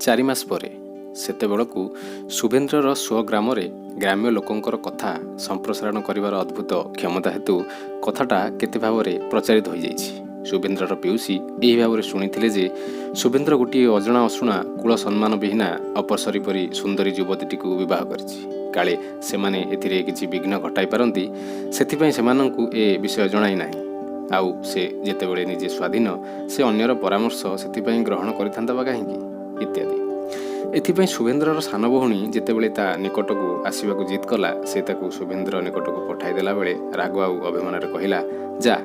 4 ମାସ ପରେ ସେତେବେଳକୁ ଶୁଭେନ୍ଦ୍ରର ସ୍ୱଗ୍ରାମରେ ଗ୍ରାମ୍ୟ ଲୋକଙ୍କର କଥା ସମ୍ପ୍ରସାରଣ କରିବାର ଅଦ୍ଭୁତ କ୍ଷମତା ହେତୁ କଥାଟା କେତେ ଭାବରେ ପ୍ରଚାରିତ ହୋଇଯାଇଛି। ଶୁଭେନ୍ଦ୍ରର ପିଉସୀ ଏହି ଭାବରେ ଶୁଣିଥିଲେ ଯେ ଶୁଭେନ୍ଦ୍ର ଗୋଟିଏ ଅଜଣା ଅଶୁଣା କୁଳ ସମ୍ମାନ ବିହୀନା ଅପସରୀ ପରି ସୁନ୍ଦରୀ ଯୁବତୀଟିକୁ ବିବାହ କରିଛି। କାଳେ ସେମାନେ ଏଥିରେ କିଛି ବିଘ୍ନ ଘଟାଇ ପାରନ୍ତି, ସେଥିପାଇଁ ସେମାନଙ୍କୁ ଏ ବିଷୟ ଜଣାଇ ନାହିଁ। ଆଉ ସେ ଯେତେବେଳେ ନିଜେ ସ୍ୱାଧୀନ, ସେ ଅନ୍ୟର ପରାମର୍ଶ ସେଥିପାଇଁ ଗ୍ରହଣ କରିଥାନ୍ତା ବା କାହିଁକି ଇତ୍ୟାଦି। ଏଥିପାଇଁ ଶୁଭେନ୍ଦ୍ରର ସାନ ଭଉଣୀ ଯେତେବେଳେ ତା ନିକଟକୁ ଆସିବାକୁ ଜିଦ୍ କଲା, ସେ ତାକୁ ଶୁଭେନ୍ଦ୍ର ନିକଟକୁ ପଠାଇ ଦେଲା ବେଳେ ରାଗ ଆଉ ଅଭିମାନରେ କହିଲା, ଯା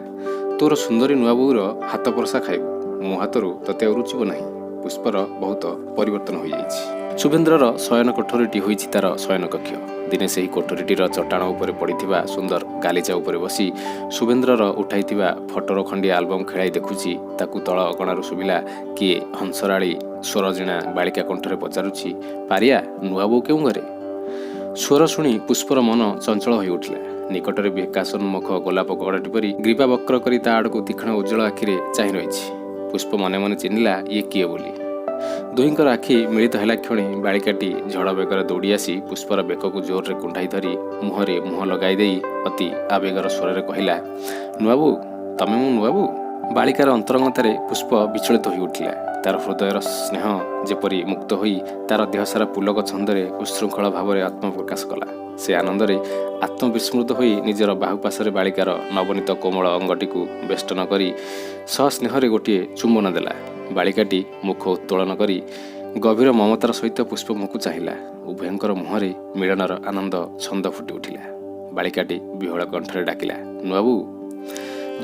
ତୋର ସୁନ୍ଦରୀ ନୂଆ ବୋଉର ହାତ ପରସା ଖାଇବୁ, ମୋ ହାତରୁ ତତେ ଆଉ ରୁଚିବ ନାହିଁ। ପୁଷ୍ପର ବହୁତ ପରିବର୍ତ୍ତନ ହୋଇଯାଇଛି। ଶୁଭେନ୍ଦ୍ରର ଶୟନ କୋଠରୀଟି ହୋଇଛି ତାର ଶୟନ କକ୍ଷ। ଦିନେ ସେହି କୋଠରୀଟିର ଚଟାଣ ଉପରେ ପଡ଼ିଥିବା ସୁନ୍ଦର ଗାଲିଚା ଉପରେ ବସି ଶୁଭେନ୍ଦ୍ରର ଉଠାଇଥିବା ଫଟୋର ଖଣ୍ଡିଆ ଆଲବମ୍ ଖେଳାଇ ଦେଖୁଛି। ତାକୁ ତଳ ଅଗଣାରୁ ଶୁଭିଲା କିଏ ହଂସରାଳୀ ସ୍ୱରଜିଣା ବାଳିକା କଣ୍ଠରେ ପଚାରୁଛି, ପାରିଆ ନୂଆ ବୋଉ କେଉଁ ଘରେ? ସ୍ୱର ଶୁଣି ପୁଷ୍ପର ମନ ଚଞ୍ଚଳ ହୋଇ ଉଠିଲା। ନିକଟରେ ବିକାଶୋନ୍ମୁଖ ଗୋଲାପ କଢ଼ଟି ପରି ଗ୍ରୀବା ବକ୍ର କରି ତା ଆଡ଼କୁ ତୀକ୍ଷ୍ଣ ଉଜ୍ଜଳ ଆଖିରେ ଚାହିଁ ରହିଛି। ପୁଷ୍ପ ମନେ ମନେ ଚିହ୍ନିଲା ଇଏ କିଏ ବୋଲି। ଦୁହିଁଙ୍କର ଆଖି ମିଳିତ ହେଲା କ୍ଷଣି ବାଳିକାଟି ଝଡ଼ ବେଗରେ ଦୌଡ଼ି ଆସି ପୁଷ୍ପର ବେକକୁ ଜୋରରେ କୁଣ୍ଢାଇ ଧରି ମୁହଁରେ ମୁହଁ ଲଗାଇ ଦେଇ ଅତି ଆବେଗର ସ୍ୱରରେ କହିଲା, ନୂଆବୋଉ ତମେ ମୋ ନୂଆବୋଉ? ବାଳିକାର ଅନ୍ତରଙ୍ଗତାରେ ପୁଷ୍ପ ବିଚଳିତ ହୋଇ ଉଠିଲା। ତାର ହୃଦୟର ସ୍ନେହ ଯେପରି ମୁକ୍ତ ହୋଇ ତାର ଦେହସାରା ପୁଲକ ଛନ୍ଦରେ ଉଚ୍ଛୃଙ୍ଖଳ ଭାବରେ ଆତ୍ମପ୍ରକାଶ କଲା। ସେ ଆନନ୍ଦରେ ଆତ୍ମବିସ୍ମୃତ ହୋଇ ନିଜର ବାହୁପାଶରେ ବାଳିକାର ନବନୀତ କୋମଳ ଅଙ୍ଗଟିକୁ ବେଷ୍ଟନ କରି ସସ୍ନେହରେ ଗୋଟିଏ ଚୁମ୍ବନ ଦେଲା। ବାଳିକାଟି ମୁଖ ଉତ୍ତୋଳନ କରି ଗଭୀର ମମତାର ସହିତ ପୁଷ୍ପ ମୁହଁକୁ ଚାହିଁଲା। ଉଭୟଙ୍କର ମୁହଁରେ ମିଳନର ଆନନ୍ଦ ଛନ୍ଦ ଫୁଟି ଉଠିଲା। ବାଳିକାଟି ବିହଳ କଣ୍ଠରେ ଡାକିଲା, ନୂଆବୋଉ।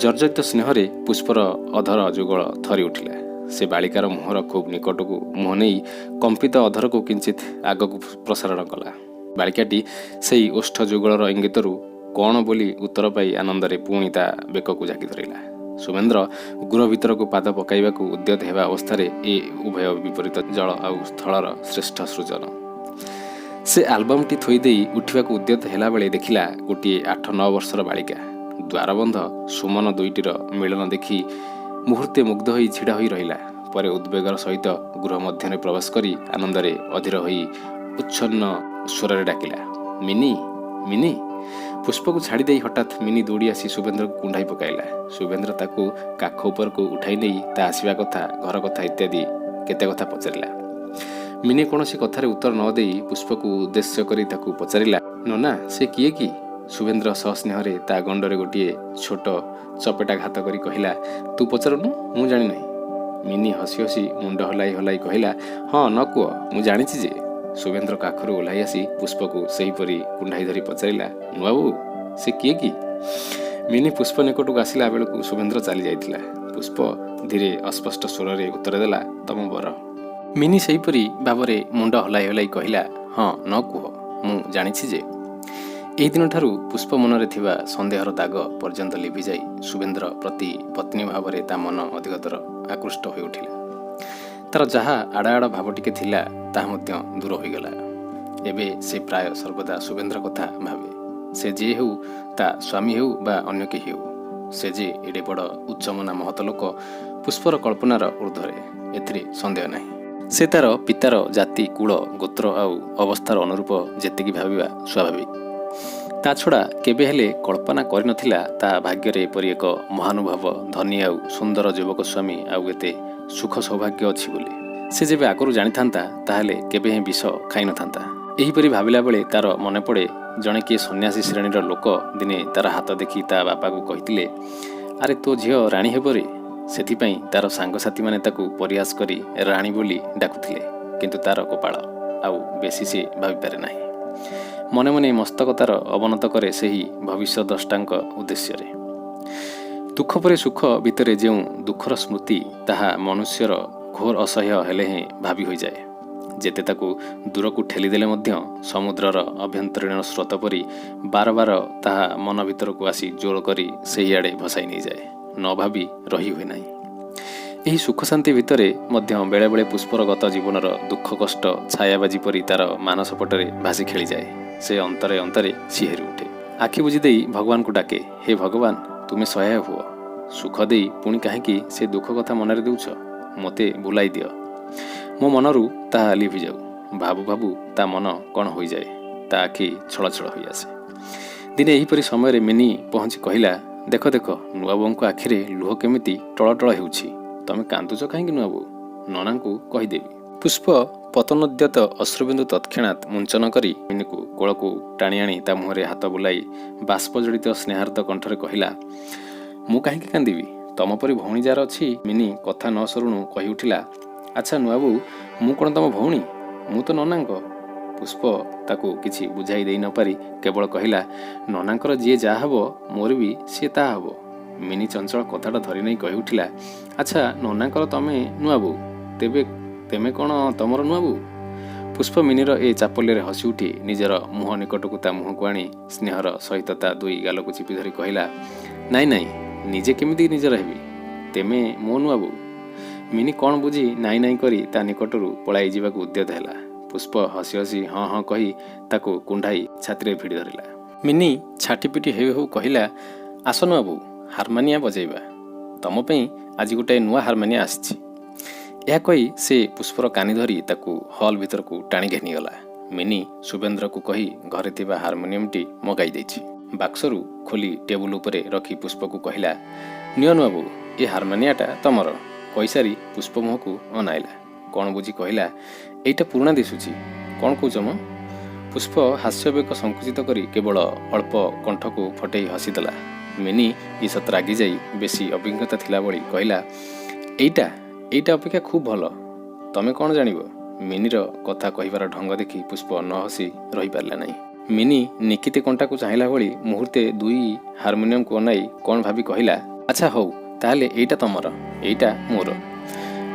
ଜର୍ଜରିତ ସ୍ନେହରେ ପୁଷ୍ପର ଅଧର ଯୁଗଳ ଥରି ଉଠିଲା। ସେ ବାଳିକାର ମୁହଁର ଖୁବ୍ ନିକଟକୁ ମୁହଁ ନେଇ କମ୍ପିତ ଅଧରକୁ କିଞ୍ଚିତ୍ ଆଗକୁ ପ୍ରସାରଣ କଲା। ବାଳିକାଟି ସେଇ ଓଷ୍ଠ ଯୁଗଳର ଇଙ୍ଗିତରୁ କ'ଣ ବୋଲି ଉତ୍ତର ପାଇ ଆନନ୍ଦରେ ପୁଣି ତା ବେକକୁ ଜାକି ଧରିଲା। ଶୁଭେନ୍ଦ୍ର ଗୃହ ଭିତରକୁ ପାଦ ପକାଇବାକୁ ଉଦ୍ୟତ ହେବା ଅବସ୍ଥାରେ ଏ ଉଭୟ ବିପରୀତ ଜଳ ଆଉ ସ୍ଥଳର ଶ୍ରେଷ୍ଠ ସୃଜନ। ସେ ଆଲବମ୍ଟି ଥୋଇ ଦେଇ ଉଠିବାକୁ ଉଦ୍ୟତ ହେଲାବେଳେ ଦେଖିଲା ଗୋଟିଏ 8-9 ବର୍ଷର ବାଳିକା। ଦ୍ୱାରବନ୍ଧ ସୁମନ ଦୁଇଟିର ମିଳନ ଦେଖି ମୁହୂର୍ତ୍ତେ ମୁଗ୍ଧ ହୋଇ ଛିଡ଼ା ହୋଇ ରହିଲା। ପରେ ଉଦ୍ବେଗର ସହିତ ଗୃହ ମଧ୍ୟରେ ପ୍ରବେଶ କରି ଆନନ୍ଦରେ ଅଧୀର ହୋଇ ଉଚ୍ଛନ୍ନ ସ୍ୱରରେ ଡାକିଲା, ମିନି ମିନି। ପୁଷ୍ପକୁ ଛାଡ଼ି ଦେଇ ହଠାତ୍ ମିନି ଦୌଡ଼ି ଆସି ଶୁଭେନ୍ଦ୍ରକୁ କୁଣ୍ଢାଇ ପକାଇଲା। ଶୁଭେନ୍ଦ୍ର ତାକୁ କାଖ ଉପରକୁ ଉଠାଇ ନେଇ ତା ଆସିବା କଥା, ଘର କଥା ଇତ୍ୟାଦି କେତେ କଥା ପଚାରିଲା। ମିନି କୌଣସି କଥାରେ ଉତ୍ତର ନ ଦେଇ ପୁଷ୍ପକୁ ଉଦ୍ଦେଶ୍ୟ କରି ତାକୁ ପଚାରିଲା, ନନା ସେ କିଏ କି? ଶୁଭେନ୍ଦ୍ର ସସ୍ନେହରେ ତା ଗଣ୍ଡରେ ଗୋଟିଏ ଛୋଟ ଚପେଟା ଘାତ କରି କହିଲା, ତୁ ପଚାରୁନୁ, ମୁଁ ଜାଣିନାହିଁ। ମିନି ହସି ହସି ମୁଣ୍ଡ ହଲାଇ ହଲାଇ କହିଲା, ହଁ ନ କୁହ, ମୁଁ ଜାଣିଛି ଯେ। ଶୁଭେନ୍ଦ୍ର କାଖରୁ ଓହ୍ଲାଇ ଆସି ପୁଷ୍ପକୁ ସେହିପରି କୁଣ୍ଢାଇ ଧରି ପଚାରିଲା, ନୂଆବୋଉ ସେ କିଏ କି? ମିନି ପୁଷ୍ପ ନିକଟକୁ ଆସିଲା ବେଳକୁ ଶୁଭେନ୍ଦ୍ର ଚାଲି ଯାଇଥିଲା। ପୁଷ୍ପ ଧୀରେ ଅସ୍ପଷ୍ଟ ସ୍ୱରରେ ଉତ୍ତର ଦେଲା, ତମ ବର। ମିନି ସେହିପରି ଭାବରେ ମୁଣ୍ଡ ହଲାଇ ହଲାଇ କହିଲା, ହଁ ନ କୁହ, ମୁଁ ଜାଣିଛି ଯେ। ଏହି ଦିନଠାରୁ ପୁଷ୍ପ ମନରେ ଥିବା ସନ୍ଦେହର ଦାଗ ପର୍ଯ୍ୟନ୍ତ ଲିଭିଯାଇ ଶୁଭେନ୍ଦ୍ର ପ୍ରତି ପତ୍ନୀ ଭାବରେ ତା ମନ ଅଧିକତର ଆକୃଷ୍ଟ ହୋଇ ଉଠିଲା। ତାର ଯାହା ଆଡ଼ାଆଡ଼ ଭାବ ଟିକେ ଥିଲା ତାହା ମଧ୍ୟ ଦୂର ହୋଇଗଲା। ଏବେ ସେ ପ୍ରାୟ ସର୍ବଦା ଶୁଭେନ୍ଦ୍ର କଥା ଭାବେ। ସେ ଯିଏ ହେଉ, ତା ସ୍ୱାମୀ ହେଉ ବା ଅନ୍ୟ କେହି ହେଉ, ସେ ଯେ ଏଡ଼େ ବଡ଼ ଉଚ୍ଚମନା ମହତ ଲୋକ ପୁଷ୍ପର କଳ୍ପନାର ଊର୍ଦ୍ଧ୍ୱରେ, ଏଥିରେ ସନ୍ଦେହ ନାହିଁ। ସେ ତାର ପିତାର ଜାତି, କୁଳ, ଗୋତ୍ର ଆଉ ଅବସ୍ଥାର ଅନୁରୂପ ଯେତିକି ଭାବିବା ସ୍ୱାଭାବିକ। ତା ଛଡ଼ା କେବେ ହେଲେ କଳ୍ପନା କରିନଥିଲା ତା ଭାଗ୍ୟରେ ଏପରି ଏକ ମହାନୁଭବ, ଧନୀ ଆଉ ସୁନ୍ଦର ଯୁବକ ସ୍ୱାମୀ ଆଉ ଏତେ ସୁଖ ସୌଭାଗ୍ୟ ଅଛି ବୋଲି। ସେ ଯେବେ ଆଗରୁ ଜାଣିଥାନ୍ତା ତାହେଲେ କେବେ ହିଁ ବିଷ ଖାଇନଥାନ୍ତା। ଏହିପରି ଭାବିଲା ବେଳେ ତାର ମନେ ପଡ଼େ ଜଣେ କିଏ ସନ୍ନ୍ୟାସୀ ଶ୍ରେଣୀର ଲୋକ ଦିନେ ତାର ହାତ ଦେଖି ତା ବାପାକୁ କହିଥିଲେ, ଆରେ ତୋ ଝିଅ ରାଣୀ ହେବ ରେ। ସେଥିପାଇଁ ତାର ସାଙ୍ଗସାଥୀମାନେ ତାକୁ ପରିହାସ କରି ରାଣୀ ବୋଲି ଡାକୁଥିଲେ। କିନ୍ତୁ ତାର କପାଳ, ଆଉ ବେଶୀ ସେ ଭାବିପାରେ ନାହିଁ। ମନେ ମନେ ମସ୍ତକ ତାର ଅବନତ କରେ ସେହି ଭବିଷ୍ୟଦ୍ରଷ୍ଟାଙ୍କ ଉଦ୍ଦେଶ୍ୟରେ। ଦୁଃଖ ପରେ ସୁଖ ଭିତରେ ଯେଉଁ ଦୁଃଖର ସ୍ମୃତି, ତାହା ମନୁଷ୍ୟର ଘୋର ଅସହ୍ୟ ହେଲେ ହିଁ ଭାବି ହୋଇଯାଏ। ଯେତେ ତାକୁ ଦୂରକୁ ଠେଲିଦେଲେ ମଧ୍ୟ ସମୁଦ୍ରର ଅଭ୍ୟନ୍ତରୀଣ ସ୍ରୋତ ପରି ବାର ବାର ତାହା ମନ ଭିତରକୁ ଆସି ଜୋର କରି ସେହିଆଡ଼େ ଭସାଇ ନେଇଯାଏ। ନ ଭାବି ରହି ହୁଏ ନାହିଁ। ଏହି ସୁଖ ଶାନ୍ତି ଭିତରେ ମଧ୍ୟ ବେଳେବେଳେ ପୁଷ୍ପର ଗତ ଜୀବନର ଦୁଃଖ କଷ୍ଟ ଛାୟାବାଜି ପରି ତାର ମାନସ ପଟରେ ଭାସି ଖେଳିଯାଏ। ସେ ଅନ୍ତରେ ଅନ୍ତରେ ଶିହରି ଉଠେ। ଆଖି ବୁଜି ଦେଇ ଭଗବାନଙ୍କୁ ଡାକେ, ହେ ଭଗବାନ, ତୁମେ ସହାୟ ହୁଅ। ସୁଖ ଦେଇ ପୁଣି କାହିଁକି ସେ ଦୁଃଖ କଥା ମନରେ ଦେଉଛ? ମୋତେ ବୁଲାଇ ଦିଅ। ମୋ ମନରୁ ତାହା ଲିଭିଯାଉ। ଭାବୁ ଭାବୁ ତା ମନ କ'ଣ ହୋଇଯାଏ, ତା ଆଖି ଛଳଛଳ ହୋଇଆସେ। ଦିନେ ଏହିପରି ସମୟରେ ମିନି ପହଞ୍ଚି କହିଲା, ଦେଖ ଦେଖ ନୂଆବୋଉଙ୍କ ଆଖିରେ ଲୁହ କେମିତି ଟଳଟଳ ହେଉଛି। ତମେ କାନ୍ଦୁଛ କାହିଁକି ନୂଆବୋଉ? ନନାଙ୍କୁ କହିଦେବି। ପୁଷ୍ପ ପତନୋଦ୍ୟତ ଅଶ୍ରୁବିନ୍ଦୁ ତତ୍କ୍ଷଣାତ୍ ମୁଞ୍ଚନ କରି ମିନିକୁ କୋଳକୁ ଟାଣି ଆଣି ତା ମୁହଁରେ ହାତ ବୁଲାଇ ବାଷ୍ପଜଡ଼ିତ ସ୍ନେହାର୍ଦ୍ଦ କଣ୍ଠରେ କହିଲା, ମୁଁ କାହିଁକି କାନ୍ଦିବି? ତମ ପରି ଭଉଣୀ ଯାର ଅଛି। ମିନି କଥା ନ ସରୁଣୁ କହି ଉଠିଲା, ଆଚ୍ଛା ନୂଆବୋଉ, ମୁଁ କ'ଣ ତମ ଭଉଣୀ? ମୁଁ ତ ନନାଙ୍କ। ପୁଷ୍ପ ତାକୁ କିଛି ବୁଝାଇ ଦେଇ ନପାରି କେବଳ କହିଲା, ନନାଙ୍କର ଯିଏ ଯାହା ହେବ ମୋର ବି ସିଏ ତାହା ହେବ। ମିନି ଚଞ୍ଚଳ କଥାଟା ଧରି ନେଇ କହି ଉଠିଲା, ଆଚ୍ଛା ନନାଙ୍କର ତମେ ନୂଆବୋଉ, ତେମେ କ'ଣ ତମର ନୂଆବୋଉ? ପୁଷ୍ପ ମିନିର ଏ ଚାପଲ୍ୟରେ ହସି ଉଠି ନିଜର ମୁହଁ ନିକଟକୁ ତା ମୁହଁକୁ ଆଣି ସ୍ନେହର ସହିତ ତା ଦୁଇ ଗାଲକୁ ଚିପି ଧରି କହିଲା, ନାଇଁ ନାଇଁ, ନିଜେ କେମିତି ନିଜର ହେବି? ତେମେ ମୋ ନୂଆବୋଉ। ମିନି କ'ଣ ବୁଝି ନାଇଁ ନାଇଁ କରି ତା ନିକଟରୁ ପଳାଇ ଯିବାକୁ ଉଦ୍ୟତ ହେଲା। ପୁଷ୍ପ ହସି ହସି ହଁ ହଁ କହି ତାକୁ କୁଣ୍ଢାଇ ଛାତିରେ ଭିଡ଼ି ଧରିଲା। ମିନି ଛାଟିପିଟି ହେଉ ହେଉ କହିଲା, ଆସ ନୂଆବୋଉ, ହାରମାନିଆ ବଜାଇବା। ତମ ପାଇଁ ଆଜି ଗୋଟାଏ ନୂଆ ହାରମାନିଆ ଆସିଛି। ଏହା କହି ସେ ପୁଷ୍ପର କାନି ଧରି ତାକୁ ହଲ୍ ଭିତରକୁ ଟାଣି ଘେନିଗଲା। ମିନି ଶୁଭେନ୍ଦ୍ରକୁ କହି ଘରେ ଥିବା ହାରମୋନିୟମଟି ମଗାଇ ଦେଇଛି। ବାକ୍ସରୁ ଖୋଲି ଟେବୁଲ ଉପରେ ରଖି ପୁଷ୍ପକୁ କହିଲା, ନିଅ ନୂଆବୋଉ, ଏ ହାରମୋନିଆଟା ତମର। କହିସାରି ପୁଷ୍ପ ମୁହଁକୁ ଅନାଇଲା। କ'ଣ ବୁଝି କହିଲା, ଏଇଟା ପୁରୁଣା ଦିଶୁଛି। କ'ଣ କହୁଛ ମ? ପୁଷ୍ପ ହାସ୍ୟବେଗ ସଙ୍କୁଚିତ କରି କେବଳ ଅଳ୍ପ କଣ୍ଠକୁ ଫଟେଇ ହସିଦେଲା। ମିନି ଇଷତ୍ ରାଗି ଯାଇ ବେଶୀ ଅଭିଜ୍ଞତା ଥିଲା ଭଳି କହିଲା, ଏଇଟା ଅପେକ୍ଷା ଖୁବ୍ ଭଲ। ତମେ କ'ଣ ଜାଣିବ? ମିନିର କଥା କହିବାର ଢଙ୍ଗ ଦେଖି ପୁଷ୍ପ ନ ହସି ରହିପାରିଲା ନାହିଁ। ମିନି ନିକିତି କଣ୍ଟାକୁ ଚାହିଁଲା ଭଳି ମୁହୂର୍ତ୍ତେ ଦୁଇ ହାରମୋନିୟମକୁ ଅନାଇ କ'ଣ ଭାବି କହିଲା, ଆଚ୍ଛା ହଉ, ତାହେଲେ ଏଇଟା ତମର, ଏଇଟା ମୋର।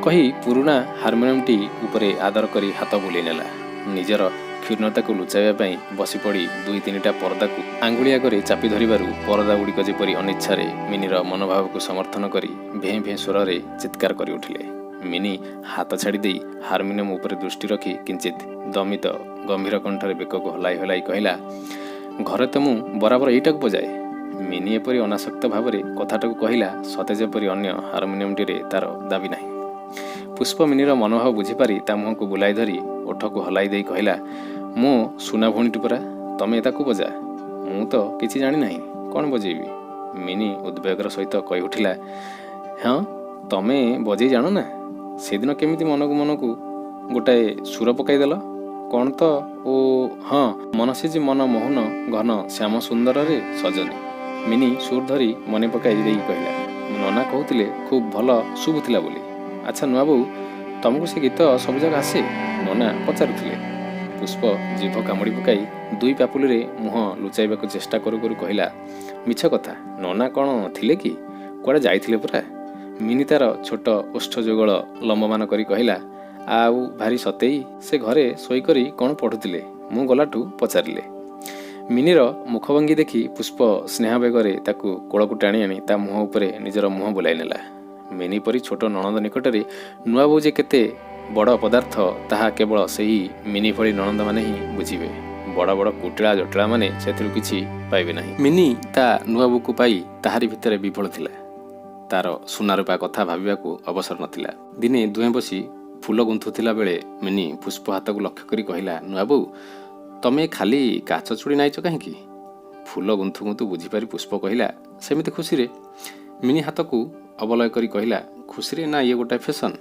କହି ପୁରୁଣା ହାରମୋନିୟମଟି ଉପରେ ଆଦର କରି ହାତ ବୁଲେଇ ନେଲା। ନିଜର କ୍ଷୁର୍ଣ୍ଣତାକୁ ଲୁଚାଇବା ପାଇଁ ବସିପଡ଼ି ଦୁଇ ତିନିଟା ପରଦାକୁ ଆଙ୍ଗୁଳି ଆଗରେ ଚାପି ଧରିବାରୁ ପରଦା ଗୁଡ଼ିକ ଯେପରି ଅନିଚ୍ଛାରେ ମିନିର ମନୋଭାବକୁ ସମର୍ଥନ କରି ଭେଁ ଭେଁ ସ୍ୱରରେ ଚିତ୍କାର କରି ଉଠିଲେ। ମିନି ହାତ ଛାଡ଼ି ଦେଇ ହାରମୋନିୟମ ଉପରେ ଦୃଷ୍ଟି ରଖି କିଞ୍ଚିତ୍ ଦମିତ ଗମ୍ଭୀର କଣ୍ଠରେ ବେକକୁ ହଲାଇ ହଲାଇ କହିଲା, ଘରେ ତ ମୁଁ ବରାବର ଏଇଟାକୁ ବଜାଏ। ମିନି ଏପରି ଅନାସକ୍ତ ଭାବରେ କଥାଟାକୁ କହିଲା ସତେ ଯେପରି ଅନ୍ୟ ହାରମୋନିୟମଟିରେ ତାର ଦାବି ନାହିଁ। ପୁଷ୍ପ ମିନିର ମନୋଭାବ ବୁଝିପାରି ତା ମୁହଁକୁ ବୁଲାଇ ଧରି ଓଠକୁ ହଲାଇ ଦେଇ କହିଲା, ମୋ ସୁନା ଭଉଣୀଟି ପରା, ତମେ ତାକୁ ବଜା। ମୁଁ ତ କିଛି ଜାଣିନାହିଁ, କ'ଣ ବଜେଇବି? ମିନି ଉଦ୍ବେଗର ସହିତ କହି ଉଠିଲା, ହଁ ତମେ ବଜେଇ ଜାଣ ନା? ସେଦିନ କେମିତି ମନକୁ ଗୋଟାଏ ସୁର ପକାଇଦେଲ। କ'ଣ ତ ଓ ହଁ, ମନସିଜି ମନ ମୋହନ ଘନ ଶ୍ୟାମ ସୁନ୍ଦରରେ ସଜନୀ। ମିନି ସୁର ଧରି ମନେ ପକାଇ ଦେଇ କହିଲା, ନନା କହୁଥିଲେ ଖୁବ୍ ଭଲ ଶୁଭୁଥିଲା ବୋଲି। ଆଚ୍ଛା ନୂଆବୋଉ, ତମକୁ ସେ ଗୀତ ସବୁଯାକ ଆସେ? ନନା ପଚାରୁଥିଲେ। ପୁଷ୍ପ ଜିଭ କାମୁଡ଼ି ପକାଇ ଦୁଇ ପାପୁଲିରେ ମୁହଁ ଲୁଚାଇବାକୁ ଚେଷ୍ଟା କରୁ କରୁ କହିଲା, ମିଛ କଥା, ନନା କ'ଣ ଥିଲେ କି? କୁଆଡ଼େ ଯାଇଥିଲେ ପରା। ମିନି ତାର ଛୋଟ ଓଷ୍ଠ ଯୁଗଳ ଲମ୍ବମାନ କରି କହିଲା, ଆଉ ଭାରି ସତେଇ, ସେ ଘରେ ଶୋଇକରି କ'ଣ ପଢ଼ୁଥିଲେ। ମୁଁ ଗଲାଠୁ ପଚାରିଲେ। ମିନିର ମୁଖଭଙ୍ଗୀ ଦେଖି ପୁଷ୍ପ ସ୍ନେହାବେଗରେ ତାକୁ କୋଳକୁ ଟାଣି ଆଣି ତା ମୁହଁ ଉପରେ ନିଜର ମୁହଁ ବୁଲାଇ ନେଲା। ମିନି ପରି ଛୋଟ ନଣନ୍ଦ ନିକଟରେ ନୂଆବୋଉ ଯେ କେତେ ବଡ଼ ପଦାର୍ଥ ତାହା କେବଳ ସେହି ମିନି ଭଳି ନଣନ୍ଦମାନେ ହିଁ ବୁଝିବେ। ବଡ଼ ବଡ଼ କୁଟିଳା ଜଟିଳାମାନେ ସେଥିରୁ କିଛି ପାଇବେ ନାହିଁ। ମିନି ତା ନୂଆବୋଉକୁ ପାଇ ତାହାରି ଭିତରେ ବିଭୋଳ ଥିଲା। ତାର ସୁନାରୂପା କଥା ଭାବିବାକୁ ଅବସର ନଥିଲା। ଦିନେ ଦୁହେଁ ବସି ଫୁଲ ଗୁନ୍ଥୁଥିଲା ବେଳେ ମିନି ପୁଷ୍ପ ହାତକୁ ଲକ୍ଷ୍ୟ କରି କହିଲା, ନୂଆବୋଉ, ତମେ ଖାଲି କାଚ ଚୁଡ଼ି ନାଇଛ କାହିଁକି? ଫୁଲ ଗୁନ୍ଥୁ ଗୁନ୍ଥୁ ବୁଝିପାରି ପୁଷ୍ପ କହିଲା, ସେମିତି ଖୁସିରେ। ମିନି ହାତକୁ ଅବଲୟ କରି କହିଲା, ଖୁସିରେ ନା ଇଏ ଗୋଟାଏ ଫ୍ୟାସନ୍?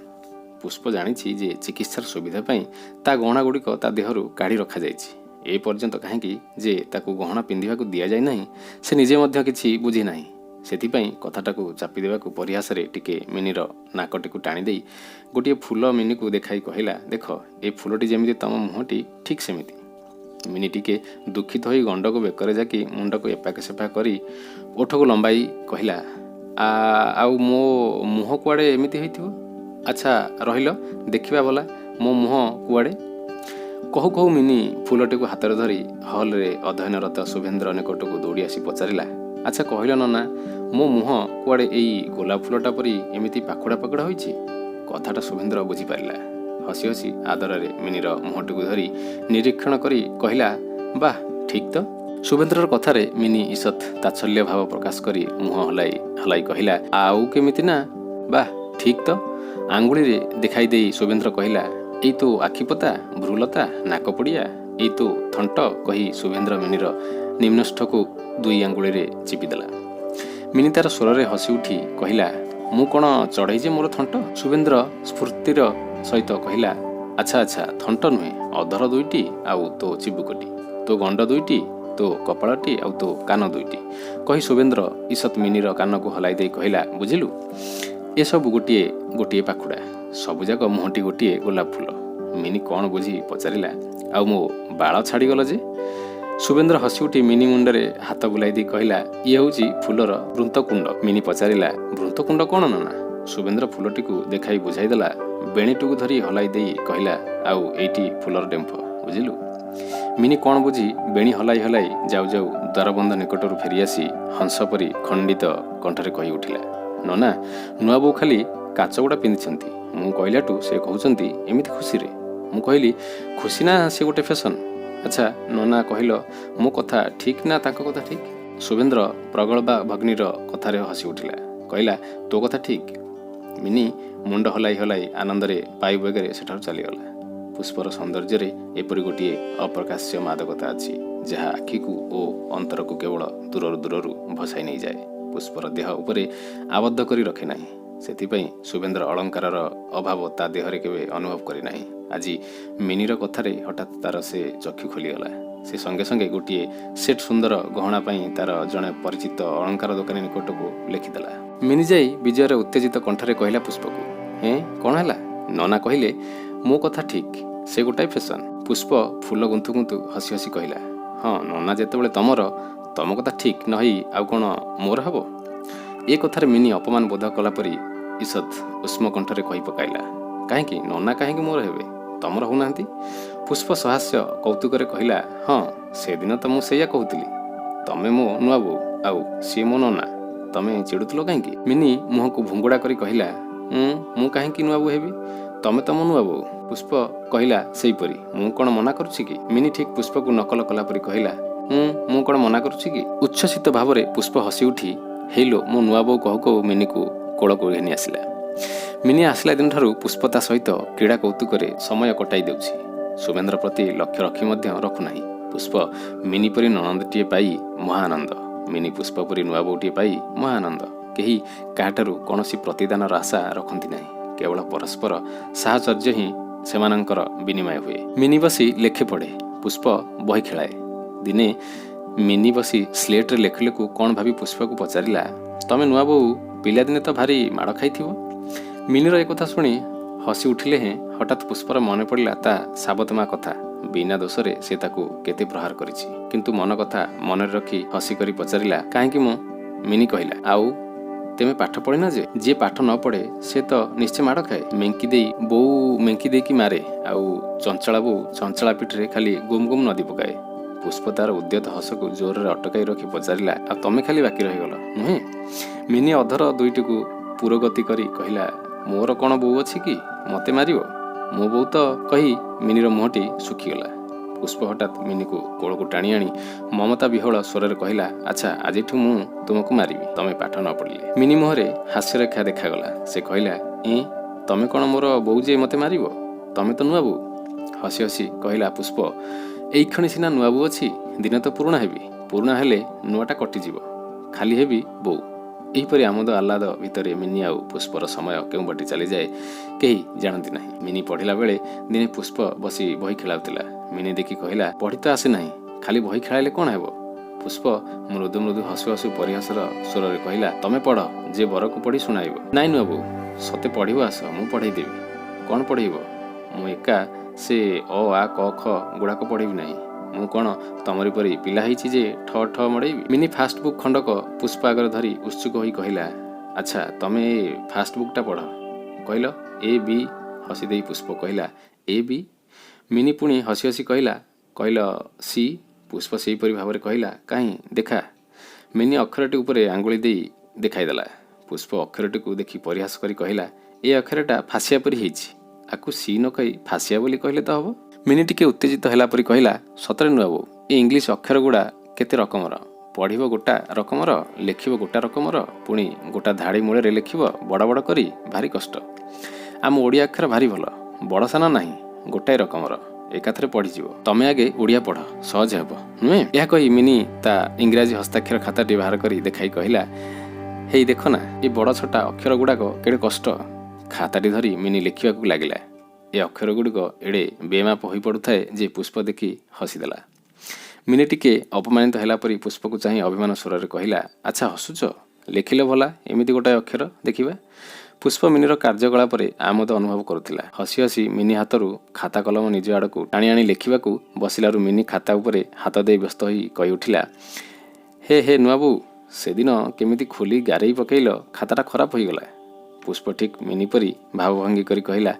ପୁଷ୍ପ ଜାଣିଛି ଯେ ଚିକିତ୍ସାର ସୁବିଧା ପାଇଁ ତା ଗହଣା ଗୁଡ଼ିକ ତା ଦେହରୁ କାଢ଼ି ରଖାଯାଇଛି। ଏ ପର୍ଯ୍ୟନ୍ତ କାହିଁକି ଯେ ତାକୁ ଗହଣା ପିନ୍ଧିବାକୁ ଦିଆଯାଇ ନାହିଁ ସେ ନିଜେ ମଧ୍ୟ କିଛି ବୁଝି ନାହିଁ। ସେଥିପାଇଁ କଥାଟାକୁ ଚାପି ଦେବାକୁ ପରିହାସରେ ଟିକେ ମିନିର ନାକଟିକୁ ଟାଣି ଦେଇ ଗୋଟିଏ ଫୁଲ ମିନିକୁ ଦେଖାଇ କହିଲା, ଦେଖ ଏ ଫୁଲଟି ଯେମିତି ତମ ମୁହଁଟି ଠିକ୍ ସେମିତି। ମିନି ଟିକେ ଦୁଃଖିତ ହୋଇ ଗଣ୍ଡକୁ ବେକରେ ଯାକି ମୁଣ୍ଡକୁ ଏପାକ ସେପାକ କରି ଓଠକୁ ଲମ୍ବାଇ କହିଲା, ଆଉ ମୋ ମୁହଁ କୁଆଡ଼େ ଏମିତି ହେଇଥିବ? ଆଚ୍ଛା ରହିଲ ଦେଖିବା ଭଲା ମୋ ମୁହଁ କୁଆଡ଼େ। କହୁ କହୁ ମିନି ଫୁଲଟିକୁ ହାତରେ ଧରି ହଲ୍ରେ ଅଧ୍ୟୟନରତ ଶୁଭେନ୍ଦ୍ର ନିକଟକୁ ଦୌଡ଼ି ଆସି ପଚାରିଲା, ଆଚ୍ଛା କହିଲ ନନା, ମୋ ମୁହଁ କୁଆଡ଼େ ଏଇ ଗୋଲାପ ଫୁଲଟା ପରି ଏମିତି ପାଖୁଡ଼ା ପାଖୁଡ଼ା ହୋଇଛି? କଥାଟା ଶୁଭେନ୍ଦ୍ର ବୁଝିପାରିଲା। ହସି ହସି ଆଦରରେ ମିନିର ମୁହଁଟିକୁ ଧରି ନିରୀକ୍ଷଣ କରି କହିଲା, ବାଃ ଠିକ୍ ତ। ଶୁଭେନ୍ଦ୍ରର କଥାରେ ମିନି ଇଷତ୍ ତାଚ୍ଛଲ୍ୟ ଭାବ ପ୍ରକାଶ କରି ମୁହଁ ହଲାଇ କହିଲା, ଆଉ କେମିତି ନା, ବାଃ ଠିକ୍ ତ। ଆଙ୍ଗୁଳିରେ ଦେଖାଇ ଦେଇ ଶୁଭେନ୍ଦ୍ର କହିଲା, ଏଇ ତୋ ଆଖିପତା, ଭ୍ରୁଲତା, ନାକପଡ଼ିଆ, ଏଇ ତୋ ଥଣ୍ଟ କହି ଶୁଭେନ୍ଦ୍ର ମିନିର ନିମ୍ନଷ୍ଠକୁ 2 ଆଙ୍ଗୁଳିରେ ଚିପିଦେଲା। ମିନି ତାର ସ୍ୱରରେ ହସି ଉଠି କହିଲା, ମୁଁ କ'ଣ ଚଢ଼େଇ ଯେ ମୋର ଥଣ୍ଟ? ଶୁଭେନ୍ଦ୍ର ସ୍ଫୁର୍ତ୍ତିର ସହିତ କହିଲା, ଆଚ୍ଛା ଆଚ୍ଛା, ଥଣ୍ଟ ନୁହେଁ, ଅଧର 2ଟି ଆଉ ତୋ ଚିବୁକଟି, ତୋ ଗଣ୍ଡ 2ଟି, ତୋ କପାଳଟି ଆଉ ତୋ କାନ 2ଟି। କହି ଶୁଭେନ୍ଦ୍ର ଇଷତ୍ ମିନିର କାନକୁ ହଲାଇ ଦେଇ କହିଲା, ବୁଝିଲୁ, ଏସବୁ ଗୋଟିଏ ଗୋଟିଏ ପାଖୁଡ଼ା, ସବୁଯାକ ମୁହଁଟି ଗୋଟିଏ ଗୋଲାପ ଫୁଲ। ମିନି କ'ଣ ବୁଝି ପଚାରିଲା, ଆଉ ମୋ ବାଳ ଛାଡ଼ିଗଲ ଯେ? ଶୁଭେନ୍ଦ୍ର ହସି ଉଠି ମିନି ମୁଣ୍ଡରେ ହାତ ବୁଲାଇ ଦେଇ କହିଲା, ଇଏ ହେଉଛି ଫୁଲର ବୃନ୍ତକୁଣ୍ଡ। ମିନି ପଚାରିଲା, ବୃନ୍ତକୁଣ୍ଡ କ'ଣ ନନା? ଶୁଭେନ୍ଦ୍ର ଫୁଲଟିକୁ ଦେଖାଇ ବୁଝାଇଦେଲା। ବେଣୀଟିକୁ ଧରି ହଲାଇ ଦେଇ କହିଲା, ଆଉ ଏଇଟି ଫୁଲର ଡେମ୍ଫ, ବୁଝିଲୁ। ମିନି କ'ଣ ବୁଝି ବେଣୀ ହଲାଇ ହଲାଇ ଯାଉ ଯାଉ ଦ୍ୱାରବନ୍ଧ ନିକଟରୁ ଫେରିଆସି ହଂସ ପରି ଖଣ୍ଡିତ କଣ୍ଠରେ କହି ଉଠିଲା, ନନା, ନୂଆ ବୋଉ ଖାଲି କାଚଗୁଡ଼ା ପିନ୍ଧିଛନ୍ତି। ମୁଁ କହିଲାଠୁ ସେ କହୁଛନ୍ତି ଏମିତି ଖୁସିରେ। ମୁଁ କହିଲି, ଖୁସି ନା ସେ ଗୋଟେ ଫ୍ୟାସନ୍? ଆଚ୍ଛା ନନା, କହିଲ ମୋ କଥା ଠିକ୍ ନା ତାଙ୍କ କଥା ଠିକ୍? ଶୁଭେନ୍ଦ୍ର ପ୍ରଗଳ୍ଭା ଭଗ୍ନୀର କଥାରେ ହସି ଉଠିଲା, କହିଲା, ତୋ କଥା ଠିକ୍। ମିନି ମୁଣ୍ଡ ହଲାଇ ହଲାଇ ଆନନ୍ଦରେ ବାୟୁବେଗରେ ସେଠାରୁ ଚାଲିଗଲା। ପୁଷ୍ପର ସୌନ୍ଦର୍ଯ୍ୟରେ ଏପରି ଗୋଟିଏ ଅପ୍ରକାଶ୍ୟ ମାଦକତା ଅଛି, ଯାହା ଆଖିକୁ ଓ ଅନ୍ତରକୁ କେବଳ ଦୂରରୁ ଦୂରରୁ ଭସାଇ ନେଇଯାଏ, ପୁଷ୍ପର ଦେହ ଉପରେ ଆବଦ୍ଧ କରି ରଖେ ନାହିଁ। ସେଥିପାଇଁ ଶୁଭେନ୍ଦ୍ର ଅଳଙ୍କାରର ଅଭାବ ତା ଦେହରେ କେବେ ଅନୁଭବ କରିନାହିଁ। ଆଜି ମିନିର କଥାରେ ହଠାତ୍ ତାର ସେ ଚକ୍ଷୁ ଖୋଲିଗଲା। ସେ ସଙ୍ଗେ ସଙ୍ଗେ ଗୋଟିଏ ସେଟ୍ ସୁନ୍ଦର ଗହଣା ପାଇଁ ତାର ଜଣେ ପରିଚିତ ଅଳଙ୍କାର ଦୋକାନୀ ନିକଟକୁ ଲେଖିଦେଲା। ମିନି ଯାଇ ବିଜୟର ଉତ୍ତେଜିତ କଣ୍ଠରେ କହିଲା ପୁଷ୍ପକୁ, ହେଁ କ'ଣ ହେଲା? ନନା କହିଲେ ମୋ କଥା ଠିକ୍, ସେ ଗୋଟାଏ ଫ୍ୟାସନ୍। ପୁଷ୍ପ ଫୁଲ ଗୁନ୍ଥୁ ଗୁନ୍ଥୁ ହସି ହସି କହିଲା, ହଁ, ନନା ଯେତେବେଳେ ତମ କଥା ଠିକ୍ ନ ହେଇ ଆଉ କ'ଣ ମୋର ହେବ? ଏ କଥାରେ ମିନି ଅପମାନ ବୋଧ କଲା ପରି ଇଷତ୍ ଉଷ୍ମ କଣ୍ଠରେ କହି ପକାଇଲା, କାହିଁକି ନନା, କାହିଁକି ମୋର ହେବେ, ତମର ହେଉନାହାନ୍ତି? ପୁଷ୍ପ ସହାସ୍ୟ କୌତୁକରେ କହିଲା, ହଁ, ସେଦିନ ତ ମୁଁ ସେଇଆ କହୁଥିଲି, ତମେ ମୋ ନୂଆ ବୋଉ ଆଉ ସିଏ ମୋ ନନା, ତମେ ଚିଡ଼ୁଥିଲ କାହିଁକି? ମିନି ମୁହଁକୁ ଭୁଙ୍ଗୁଡ଼ା କରି କହିଲା, ମୁଁ କାହିଁକି ନୂଆ ବୋଉ ହେବି? ତମେ ତ ମୋ ନୂଆ ବୋଉ। ପୁଷ୍ପ କହିଲା, ସେଇପରି, ମୁଁ କ'ଣ ମନା କରୁଛି କି? ମିନି ଠିକ୍ ପୁଷ୍ପକୁ ନକଲ କଲା ପରି କହିଲା, ମୁଁ କ'ଣ ମନା କରୁଛି କି? ଉଚ୍ଛ୍ୱସିତ ଭାବରେ ପୁଷ୍ପ ହସି ଉଠି, ହେଇଲୋ ମୋ ନୂଆ ବୋଉ କହୁ କହୁ ମିନିକୁ କୋଳକୁ ଘେନି ଆସିଲା। ମିନି ଆସିଲା ଦିନଠାରୁ ପୁଷ୍ପ ତା ସହିତ କ୍ରୀଡ଼ା କୌତୁକରେ ସମୟ କଟାଇ ଦେଉଛି। ଶୁଭେନ୍ଦ୍ର ପ୍ରତି ଲକ୍ଷ୍ୟ ରଖି ମଧ୍ୟ ରଖୁନାହିଁ। ପୁଷ୍ପ ମିନି ପରି ନଣନ୍ଦଟିଏ ପାଇ ମହାଆନନ୍ଦ, ମିନି ପୁଷ୍ପ ପରି ନୂଆ ବୋଉଟିଏ ପାଇ ମହାଆନନ୍ଦ। କେହି କାହାଠାରୁ କୌଣସି ପ୍ରତିଦାନର ଆଶା ରଖନ୍ତି ନାହିଁ, କେବଳ ପରସ୍ପର ସାହଚର୍ଯ୍ୟ ହିଁ ସେମାନଙ୍କର ବିନିମୟ ହୁଏ। ମିନି ବସି ଲେଖେ ପଢ଼େ, ପୁଷ୍ପ ବହି ଖେଳାଏ। ଦିନେ ମିନି ବସି ସ୍ଲେଟରେ ଲେଖୁ ଲେଖୁ କ'ଣ ଭାବି ପୁଷ୍ପକୁ ପଚାରିଲା, ତମେ ନୂଆ ବୋଉ ପିଲାଦିନେ ତ ଭାରି ମାଡ଼ ଖାଇଥିବ? ମିନିର ଏକଥା ଶୁଣି ହସି ଉଠିଲେ ହେଁ ହଠାତ୍ ପୁଷ୍ପର ମନେ ପଡ଼ିଲା ତା ସାବତ ମା କଥା। ବିନା ଦୋଷରେ ସେ ତାକୁ କେତେ ପ୍ରହାର କରିଛି, କିନ୍ତୁ ମନ କଥା ମନରେ ରଖି ହସି କରି ପଚାରିଲା, କାହିଁକି ମୁଁ? ମିନି କହିଲା, ଆଉ ତେମେ ପାଠ ପଢ଼ିନ ଯେ? ଯିଏ ପାଠ ନ ପଢ଼େ ସେ ତ ନିଶ୍ଚୟ ମାଡ଼ ଖାଏ। ବୋଉ ମେଙ୍କି ଦେଇକି ମାରେ, ଆଉ ଚଞ୍ଚଳା ବୋଉ ଚଞ୍ଚଳା ପିଠିରେ ଖାଲି ଗୁମ୍ ଗୁମ୍ ନଦୀ ପକାଏ। ପୁଷ୍ପ ତାର ଉଦ୍ୟତ ହସକୁ ଜୋରରେ ଅଟକାଇ ରଖି ପଚାରିଲା, ଆଉ ତମେ ଖାଲି ବାକି ରହିଗଲ, ନୁହେଁ? ମିନି ଅଧର 2ଟିକୁ ପୁରୋଗତି କରି କହିଲା, ମୋର କ'ଣ ବୋଉ ଅଛି କି ମୋତେ ମାରିବ? ମୋ ବୋଉ ତ, କହି ମିନିର ମୁହଁଟି ଶୁଖିଗଲା। ପୁଷ୍ପ ହଠାତ୍ ମିନିକୁ କୋଳକୁ ଟାଣି ଆଣି ମମତା ବିହ୍ୱଳ ସ୍ୱରରେ କହିଲା, ଆଚ୍ଛା, ଆଜିଠୁ ମୁଁ ତୁମକୁ ମାରିବି, ତମେ ପାଠ ନ ପଢ଼ିଲେ। ମିନି ମୁହଁରେ ହାସ୍ୟରେଖା ଦେଖାଗଲା। ସେ କହିଲା, ତମେ କ'ଣ ମୋର ବୋଉ ଯେ ମୋତେ ମାରିବ? ତମେ ତ ନୂଆ ବୋଉ। ହସି ହସି କହିଲା ପୁଷ୍ପ, ଏଇକ୍ଷଣି ସିନା ନୂଆ ବୋଉ ଅଛି, ଦିନେ ତ ପୁରୁଣା ହେବି, ପୁରୁଣା ହେଲେ ନୂଆଟା କଟିଯିବ, ଖାଲି ହେବି ବୋଉ। ଏହିପରି ଆମୋଦ ଆହ୍ଲାଦ ଭିତରେ ମିନି ଆଉ ପୁଷ୍ପର ସମୟ କେଉଁ ବାଟେ ଚାଲିଯାଏ କେହି ଜାଣନ୍ତି ନାହିଁ। ମିନି ପଢ଼ିଲା ବେଳେ ଦିନେ ପୁଷ୍ପ ବସି ବହି ଖେଳାଉଥିଲା। ମିନି ଦେଖି କହିଲା, ପଢ଼ି ତ ଆସେ ନାହିଁ, ଖାଲି ବହି ଖେଳାଇଲେ କ'ଣ ହେବ? ପୁଷ୍ପ ମୃଦୁ ମୃଦୁ ହସୁ ହସୁ ପରିହାସର ସ୍ୱରରେ କହିଲା, ତମେ ପଢ଼, ଯେ ବରକୁ ପଢ଼ି ଶୁଣାଇବ। ନାଇଁ ନୂଆ ବୋଉ, ସତେ ପଢ଼ିବ, ଆସ, ମୁଁ ପଢ଼େଇ ଦେବି। କ'ଣ ପଢ଼େଇବ? ମୁଁ ଏକା ସେ ଅ ଆ କ ଖ ଗୁଡ଼ାକ ପଢ଼ିବି ନାହିଁ। ମୁଁ କ'ଣ ତମରି ପରି ପିଲା ହେଇଛି ଯେ ଠ ଠ ମଡ଼େଇବି? ମିନି ଫାଷ୍ଟ ବୁକ୍ ଖଣ୍ଡକ ପୁଷ୍ପ ଆଗରେ ଧରି ଉତ୍ସୁକ ହୋଇ କହିଲା, ଆଚ୍ଛା, ତମେ ଏ ଫାଷ୍ଟ ବୁକ୍ଟା ପଢ଼, କହିଲ ଏ ବି। ହସି ଦେଇ ପୁଷ୍ପ କହିଲା, ଏ ବି? ମିନି ପୁଣି ହସି ହସି କହିଲା, କହିଲ ସି? ପୁଷ୍ପ ସେହିପରି ଭାବରେ କହିଲା, କାହିଁ ଦେଖା। ମିନି ଅକ୍ଷରଟି ଉପରେ ଆଙ୍ଗୁଳି ଦେଇ ଦେଖାଇଦେଲା। ପୁଷ୍ପ ଅକ୍ଷରଟିକୁ ଦେଖି ପରିହାସ କରି କହିଲା, ଏ ଅକ୍ଷରଟା ଫାସିଆ ପରି ହେଇଛି, ଆକୁ ସି ନ କହି ଫାସିଆ ବୋଲି କହିଲେ ତ ହେବ। ମିନି ଟିକେ ଉତ୍ତେଜିତ ହେଲା ପରି କହିଲା, ସତରେ ନୂଆ ବୋଉ, ଏ ଇଂଲିଶ ଅକ୍ଷର ଗୁଡ଼ା କେତେ ରକମର, ପଢ଼ିବ ଗୋଟା ରକମର, ଲେଖିବ ଗୋଟା ରକମର, ପୁଣି ଗୋଟା ଧାଡ଼ି ମୂଳରେ ଲେଖିବ ବଡ଼ ବଡ଼ କରି, ଭାରି କଷ୍ଟ। ଆମ ଓଡ଼ିଆ ଅକ୍ଷର ଭାରି ଭଲ, ବଡ଼ ସାନ ନାହିଁ, ଗୋଟାଏ ରକମର, ଏକାଥରେ ପଢ଼ିଯିବ। ତମେ ଆଗେ ଓଡ଼ିଆ ପଢ଼, ସହଜ ହେବ ନୁହେଁ? ଏହା କହି ମିନି ତା ଇଂରାଜୀ ହସ୍ତାକ୍ଷର ଖାତାଟି ବାହାର କରି ଦେଖାଇ କହିଲା, ହେଇ ଦେଖ ନା, ଏ ବଡ଼ ଛୋଟା ଅକ୍ଷର ଗୁଡ଼ାକ କେଡ଼େ କଷ୍ଟ। ଖାତାଟି ଧରି ମିନି ଲେଖିବାକୁ ଲାଗିଲା। ଏ ଅକ୍ଷର ଗୁଡ଼ିକ ଏଡ଼େ ବେମାପ ହୋଇପଡ଼ୁଥାଏ ଯେ ପୁଷ୍ପ ଦେଖି ହସିଦେଲା। ମିନି ଟିକେ ଅପମାନିତ ହେଲା ପରି ପୁଷ୍ପକୁ ଚାହିଁ ଅଭିମାନ ସ୍ୱରରେ କହିଲା, ଆଚ୍ଛା ହସୁଛ? ଲେଖିଲ ଭଲା ଏମିତି ଗୋଟାଏ ଅକ୍ଷର ଦେଖିବା। ପୁଷ୍ପ ମିନିର କାର୍ଯ୍ୟକଳାପରେ ଆମୋଦ ଅନୁଭବ କରୁଥିଲା। ହସି ହସି ମିନି ହାତରୁ ଖାତା କଲମ ନିଜ ଆଡ଼କୁ ଟାଣି ଆଣି ଲେଖିବାକୁ ବସିଲାରୁ ମିନି ଖାତା ଉପରେ ହାତ ଦେଇ ବ୍ୟସ୍ତ ହୋଇ କହିଉଠିଲା, ହେ ନୂଆବୋଉ, ସେଦିନ କେମିତି ଖୋଲି ଗାରେଇ ପକେଇଲ, ଖାତାଟା ଖରାପ ହୋଇଗଲା। ପୁଷ୍ପ ଠିକ୍ ମିନି ପରି ଭାବଭଙ୍ଗୀ କରି କହିଲା,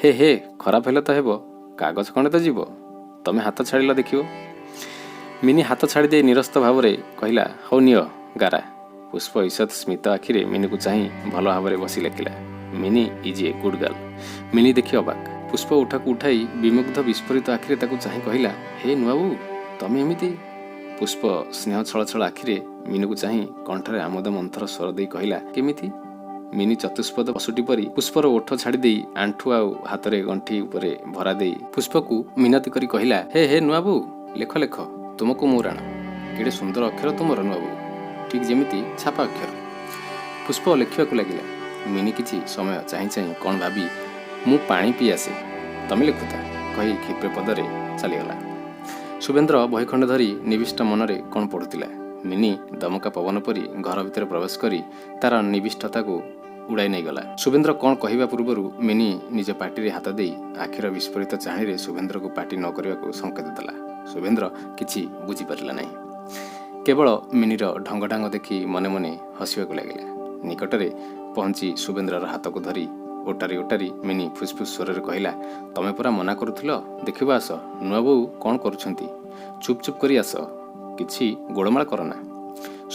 ହେ ଖରାପ ହେଲେ ତ ହେବ, କାଗଜ ଖଣ୍ଡେ ତ ଯିବ, ତମେ ହାତ ଛାଡ଼ିଲ ଦେଖିବ। ମିନି ହାତ ଛାଡ଼ିଦେଇ ନିରସ୍ତ ଭାବରେ କହିଲା, ହଉ ନିଅ ଗାରା। ପୁଷ୍ପ ଈଷତ୍ ସ୍ମିତ ଆଖିରେ ମିନିକୁ ଚାହିଁ ଭଲ ଭାବରେ ବସି ଲେଖିଲା, mini is a good girl. Mini ଦେଖି ଅବାକ୍। ପୁଷ୍ପ ଉଠାକୁ ଉଠାଇ ବିମୁଗ୍ଧ ବିସ୍ଫୋରିତ ଆଖିରେ ତାକୁ ଚାହିଁ କହିଲା, ହେ ନୂଆବୋଉ, ତମେ ଏମିତି? ପୁଷ୍ପ ସ୍ନେହ ଛଳଛଳ ଆଖିରେ ମିନିକୁ ଚାହିଁ କଣ୍ଠରେ ଆମୋଦ ମନ୍ଥର ସ୍ୱର ଦେଇ କହିଲା, କେମିତି? ମିନି ଚତୁଷ୍ପଦ ପଶୁଟି ପରି ପୁଷ୍ପର ଓଠ ଛାଡ଼ି ଦେଇ ଆଣ୍ଠୁ ଆଉ ହାତରେ ଗଣ୍ଠି ଉପରେ ଭରା ଦେଇ ପୁଷ୍ପକୁ ମିନତି କରି କହିଲା, ହେ ନୂଆବୋଉ, ଲେଖ ଲେଖ, ତୁମକୁ ମୁଁ ରାଣ। କେଡ଼େ ସୁନ୍ଦର ଅକ୍ଷର ତୁମର ନୂଆବୋଉ, ଠିକ୍ ଯେମିତି ଛାପା ଅକ୍ଷର। ପୁଷ୍ପ ଲେଖିବାକୁ ଲାଗିଲା। ମିନି କିଛି ସମୟ ଚାହିଁ ଚାହିଁ କ'ଣ ଭାବି, ମୁଁ ପାଣି ପିଇ ଆସେ, ତମେ ଲେଖୁଥା କହି କ୍ଷିପ୍ର ପଦରେ ଚାଲିଗଲା। ଶୁଭେନ୍ଦ୍ର ବହିଖଣ୍ଡ ଧରି ନିବିଷ୍ଟ ମନରେ କ'ଣ ପଢ଼ୁଥିଲା। ମିନି ଦମକା ପବନ ପରି ଘର ଭିତରେ ପ୍ରବେଶ କରି ତାର ନିବିଷ୍ଟତାକୁ ଉଡ଼ାଇ ନେଇଗଲା। ଶୁଭେନ୍ଦ୍ର କ'ଣ କହିବା ପୂର୍ବରୁ ମିନି ନିଜ ପାଟିରେ ହାତ ଦେଇ ଆଖିର ବିସ୍ଫୋରିତ ଚାହାଣୀରେ ଶୁଭେନ୍ଦ୍ରକୁ ପାଟି ନ କରିବାକୁ ସଙ୍କେତ ଦେଲା। ଶୁଭେନ୍ଦ୍ର କିଛି ବୁଝିପାରିଲା ନାହିଁ। କେବଳ ମିନିର ଢଙ୍ଗଢାଙ୍ଗ ଦେଖି ମନେ ମନେ ହସିବାକୁ ଲାଗିଲା। ନିକଟରେ ପହଞ୍ଚି ଶୁଭେନ୍ଦ୍ରର ହାତକୁ ଧରି ଓଟାରି ଓଟାରି ମିନି ଫୁସ୍ଫୁସ୍ ସ୍ୱରରେ କହିଲା, ତମେ ପରା ମନା କରୁଥିଲ, ଦେଖିବ ଆସ, ନୂଆବୋଉ କ'ଣ କରୁଛନ୍ତି, ଚୁପ୍ କରି ଆସ, କିଛି ଗୋଳମାଳ କରନା।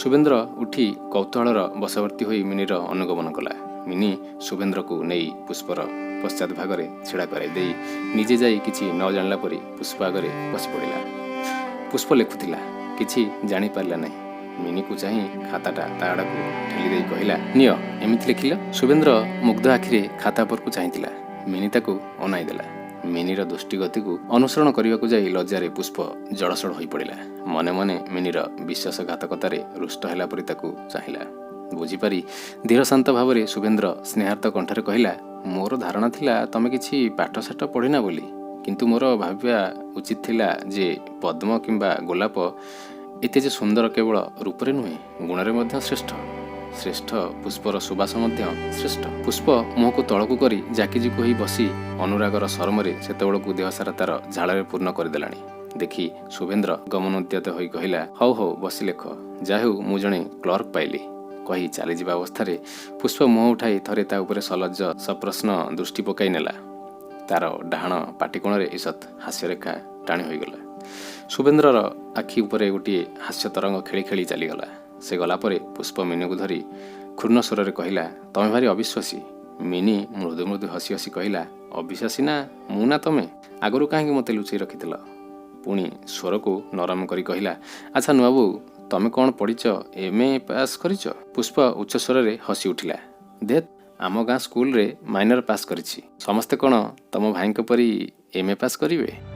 ଶୁଭେନ୍ଦ୍ର ଉଠି କୌତୂହଳର ବଶବର୍ତ୍ତୀ ହୋଇ ମିନିର ଅନୁଗମନ କଲା। ମିନି ଶୁଭେନ୍ଦ୍ରକୁ ନେଇ ପୁଷ୍ପର ପଶ୍ଚାତ୍ ଭାଗରେ ଛିଡ଼ା କରାଇ ଦେଇ ନିଜେ ଯାଇ କିଛି ନ ଜାଣିଲା ପରି ପୁଷ୍ପ ଆଗରେ ବସି ପଡ଼ିଲା। ପୁଷ୍ପ ଲେଖୁଥିଲା, କିଛି ଜାଣିପାରିଲା ନାହିଁ। ମିନିକୁ ଚାହିଁ ଖାତାଟା ତା ଆଡ଼କୁ ଠେଲି ଦେଇ କହିଲା, ନିଅ ଏମିତି ଲେଖିଲ। ଶୁଭେନ୍ଦ୍ର ମୁଗ୍ଧ ଆଖିରେ ଖାତା ଉପରକୁ ଚାହିଁଥିଲା। ମିନି ତାକୁ ଅନାଇ ଦେଲା। ମିନିର ଦୃଷ୍ଟିଗତିକୁ ଅନୁସରଣ କରିବାକୁ ଯାଇ ଲଜ୍ଜାରେ ପୁଷ୍ପ ଜଡ଼ସଡ଼ ହୋଇପଡ଼ିଲା। ମନେ ମନେ ମିନିର ବିଶ୍ୱାସଘାତକତାରେ ରୁଷ୍ଟ ହେଲା ପରି ତାକୁ ଚାହିଁଲା। ବୁଝିପାରି ଧୀର ଶାନ୍ତ ଭାବରେ ଶୁଭେନ୍ଦ୍ର ସ୍ନେହାର୍ଥ କଣ୍ଠରେ କହିଲା, ମୋର ଧାରଣା ଥିଲା ତମେ କିଛି ପାଠଶାଠ ପଢ଼ିନା ବୋଲି, କିନ୍ତୁ ମୋର ଭାବିବା ଉଚିତ ଥିଲା ଯେ ପଦ୍ମ କିମ୍ବା ଗୋଲାପ ଏତେ ଯେ ସୁନ୍ଦର କେବଳ ରୂପରେ ନୁହେଁ, ଗୁଣରେ ମଧ୍ୟ ଶ୍ରେଷ୍ଠ ପୁଷ୍ପର ସୁବାସ ମଧ୍ୟ ଶ୍ରେଷ୍ଠ। ପୁଷ୍ପ ମୁହଁକୁ ତଳକୁ କରି ଜାକିଜୁକି ହୋଇ ବସି ଅନୁରାଗର ସରମରେ ସେତେବେଳକୁ ଦେହସାରା ତାର ଝାଳରେ ପୂର୍ଣ୍ଣ କରିଦେଲାଣି ଦେଖି ଶୁଭେନ୍ଦ୍ର ଗମନୋଦ୍ୟତ ହୋଇ କହିଲା, ହଉ ବସି ଲେଖ, ଯାହା ହେଉ ମୁଁ ଜଣେ କ୍ଲର୍କ ପାଇଲି। କହି ଚାଲିଯିବା ଅବସ୍ଥାରେ ପୁଷ୍ପ ମୁହଁ ଉଠାଇ ଥରେ ତା ଉପରେ ସଲଜ୍ଜ ସପ୍ରଶ୍ନ ଦୃଷ୍ଟି ପକାଇ ନେଲା। ତାର ଡାହାଣ ପାଟିକୋଣରେ ଈଷତ୍ ହାସ୍ୟରେଖା ଟାଣି ହୋଇଗଲା। ଶୁଭେନ୍ଦ୍ରର ଆଖି ଉପରେ ଗୋଟିଏ ହାସ୍ୟ ତରଙ୍ଗ ଖେଳି ଖେଳି ଚାଲିଗଲା। ସେ ଗଲା ପରେ ପୁଷ୍ପ ମିନିକୁ ଧରି କ୍ଷୁର୍ଣ୍ଣ ସ୍ୱରରେ କହିଲା, ତମେ ଭାରି ଅବିଶ୍ୱାସୀ। ମିନି ମୃଦୁ ମୃଦୁ ହସି ହସି କହିଲା, ଅବିଶ୍ୱାସୀ ନା ମୁଁ ନା ତମେ? ଆଗରୁ କାହିଁକି ମୋତେ ଲୁଚେଇ ରଖିଥିଲ? ପୁଣି ସ୍ୱରକୁ ନରମ କରି କହିଲା, ଆଚ୍ଛା ନୂଆବୋଉ, ତମେ କ'ଣ ପଢ଼ିଛ, MA ପାସ୍ କରିଛ? ପୁଷ୍ପ ଉଚ୍ଚ ସ୍ୱରରେ ହସି ଉଠିଲା, ଧେତ୍, ଆମ ଗାଁ ସ୍କୁଲରେ ମାଇନର ପାସ୍ କରିଛି। ସମସ୍ତେ କ'ଣ ତମ ଭାଇଙ୍କ ପରି MA ପାସ୍ କରିବେ?